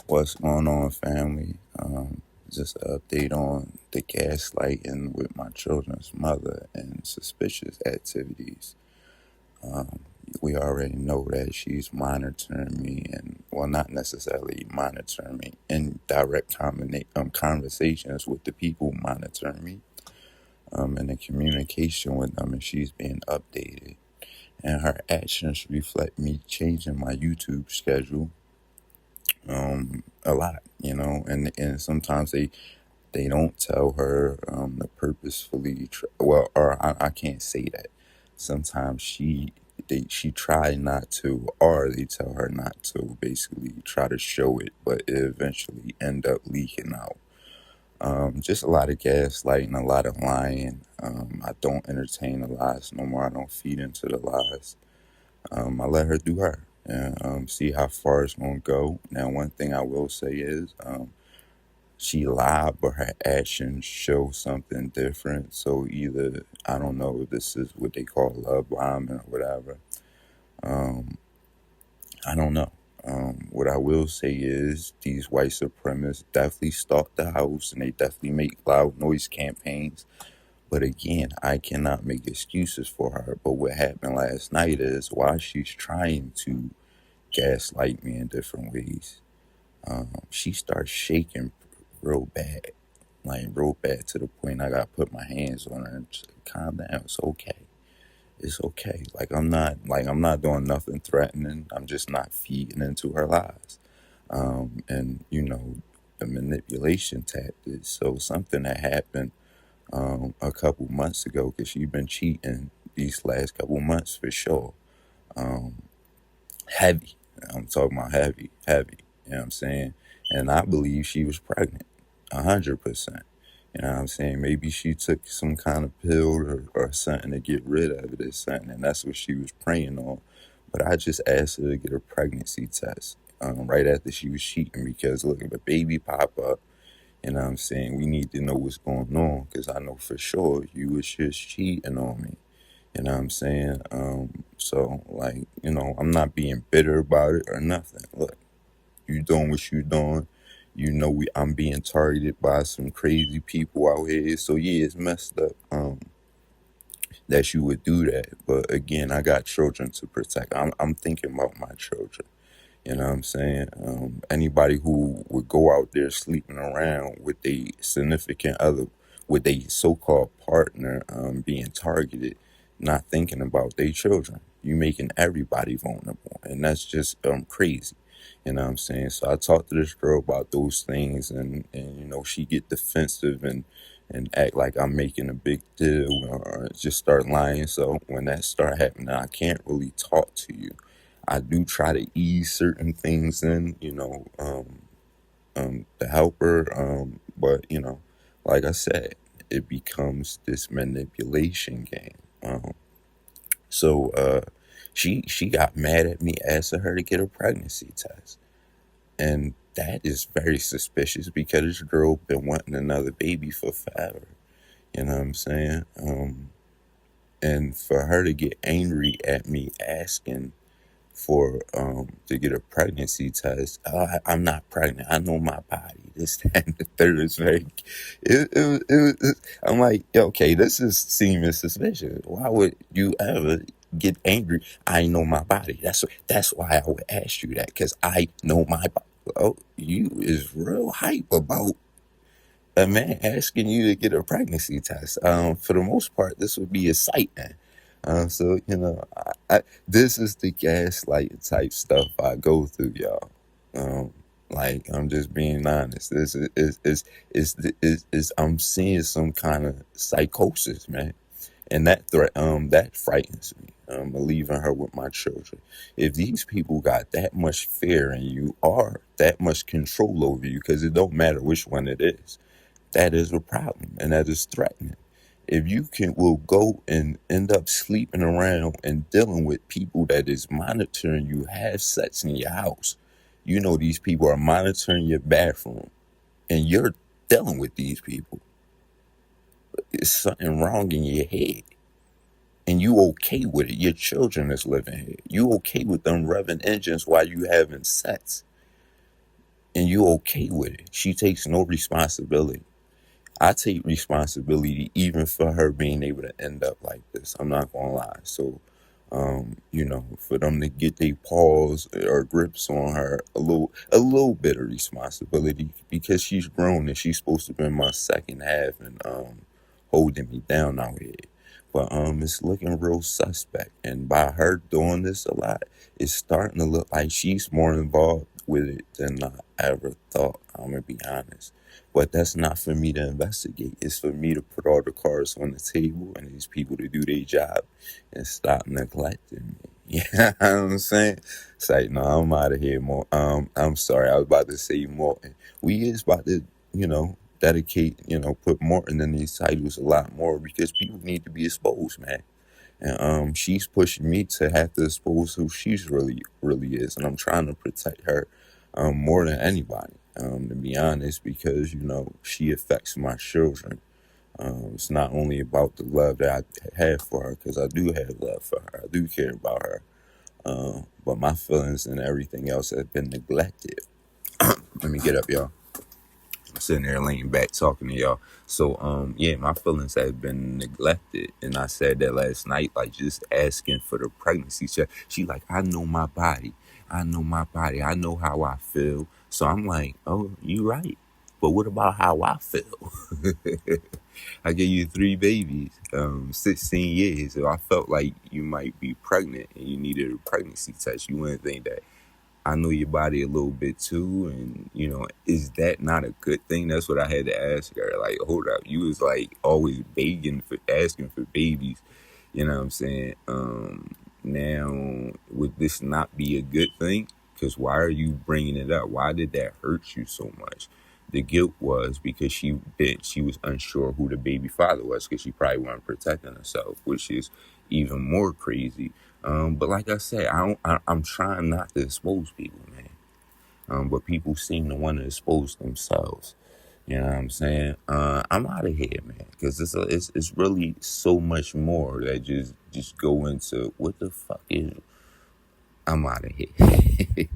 What's going on, family? Just an update on the gaslighting with my children's mother and suspicious activities. Um, we already know that she's monitoring me, and well, not necessarily monitoring me in direct conversations with the people monitoring me, and the communication with them, and she's being updated. And her actions reflect me changing my YouTube schedule a lot, and sometimes they don't tell her to purposefully or I can't say that. Sometimes she try not to, or they tell her not to, basically try to show it, but it eventually end up leaking out. Just a lot of gaslighting, a lot of lying. I don't entertain the lies no more. I don't feed into the lies. I let her do her and see how far it's gonna go. Now, one thing I will say is she lied, but her actions show something different. So either I don't know if this is what they call love bombing or whatever. Um, I don't know. What I will say is these white supremacists definitely stalk the house and they definitely make loud noise campaigns. But again, I cannot make excuses for her. But what happened last night is while she's trying to gaslight me in different ways, she starts shaking real bad, like real bad to the point I got to put my hands on her and just calm down. It's okay. It's okay. Like I'm not doing nothing threatening. I'm just not feeding into her lies. And the manipulation tactics. So something that happened a couple months ago, because she's been cheating these last couple months for sure. Um, Heavy. I'm talking about heavy, heavy. You know what I'm saying? And I believe she was pregnant, 100%. You know what I'm saying? Maybe she took some kind of pill or something to get rid of it or something, and that's what she was preying on. But I just asked her to get a pregnancy test right after she was cheating because, look, if a baby pop up, you know what I'm saying, we need to know what's going on because I know for sure you was just cheating on me. You know what I'm saying? So, like, I'm not being bitter about it or nothing. Look, you doing what you doing. I'm being targeted by some crazy people out here. So, yeah, it's messed up that you would do that. But again, I got children to protect. I'm thinking about my children. You know what I'm saying? Anybody who would go out there sleeping around with a significant other, with a so-called partner, being targeted, not thinking about their children. You making everybody vulnerable, and that's just crazy. You know what I'm saying? So I talked to this girl about those things, and she get defensive and act like I'm making a big deal, or just start lying. So when that start happening, I can't really talk to you. I do try to ease certain things in, to help her. But like I said, it becomes this manipulation game. So she got mad at me asking her to get a pregnancy test, and that is very suspicious because this girl been wanting another baby for forever. You know what I'm saying? And for her to get angry at me asking for to get a pregnancy test. I'm not pregnant. I know my body. This, that, and the third is very. I'm like, okay, this is seeming suspicious. Why would you ever get angry? I know my body. That's why I would ask you that because I know my body. Oh, you is real hype about a man asking you to get a pregnancy test. For the most part, this would be exciting. So this is the gaslight type stuff I go through, y'all. Like I'm just being honest. This is I'm seeing some kind of psychosis, man, and that frightens me. Leaving her with my children. If these people got that much fear in you, or that much control over you, because it don't matter which one it is, that is a problem and that is threatening. If you will go and end up sleeping around and dealing with people that is monitoring you have sex in your house, these people are monitoring your bathroom and you're dealing with these people. It's something wrong in your head. And you okay with it. Your children is living here. You okay with them revving engines while you having sex. and you okay with it. She takes no responsibility. I take responsibility even for her being able to end up like this. I'm not gonna lie. So, for them to get their paws or grips on her, a little bit of responsibility because she's grown and she's supposed to be my second half and holding me down out here. But it's looking real suspect, and by her doing this a lot, it's starting to look like she's more involved with it than I ever thought. I'm gonna be honest. But that's not for me to investigate. It's for me to put all the cards on the table and these people to do their job and stop neglecting me. Yeah, you know what I'm saying? It's like, no, I'm out of here more. I'm sorry, I was about to say Morton. We is about to, dedicate, put Morton in these titles a lot more because people need to be exposed, man. And she's pushing me to have to expose who she's really is, and I'm trying to protect her more than anybody. To be honest, because she affects my children. It's not only about the love that I have for her, because I do have love for her. I do care about her. But my feelings and everything else have been neglected. Let me get up, y'all. I'm sitting there laying back talking to y'all. So, yeah, my feelings have been neglected. And I said that last night, like just asking for the pregnancy check. She like, I know my body. I know my body. I know how I feel. So I'm like, oh, you right. But what about how I feel? I gave you 3 babies, 16 years. So I felt like you might be pregnant and you needed a pregnancy test. You wouldn't think that I know your body a little bit too, and is that not a good thing? That's what I had to ask her. Like, hold up, you was like always begging for asking for babies. You know what I'm saying? Now would this not be a good thing? Because why are you bringing it up? Why did that hurt you so much? The guilt was because she was unsure who the baby father was because she probably wasn't protecting herself, which is even more crazy. But like I said, I'm trying not to expose people, man. But people seem to want to expose themselves. You know what I'm saying? I'm out of here, man, because it's really so much more that just go into what the fuck is. I'm out of here.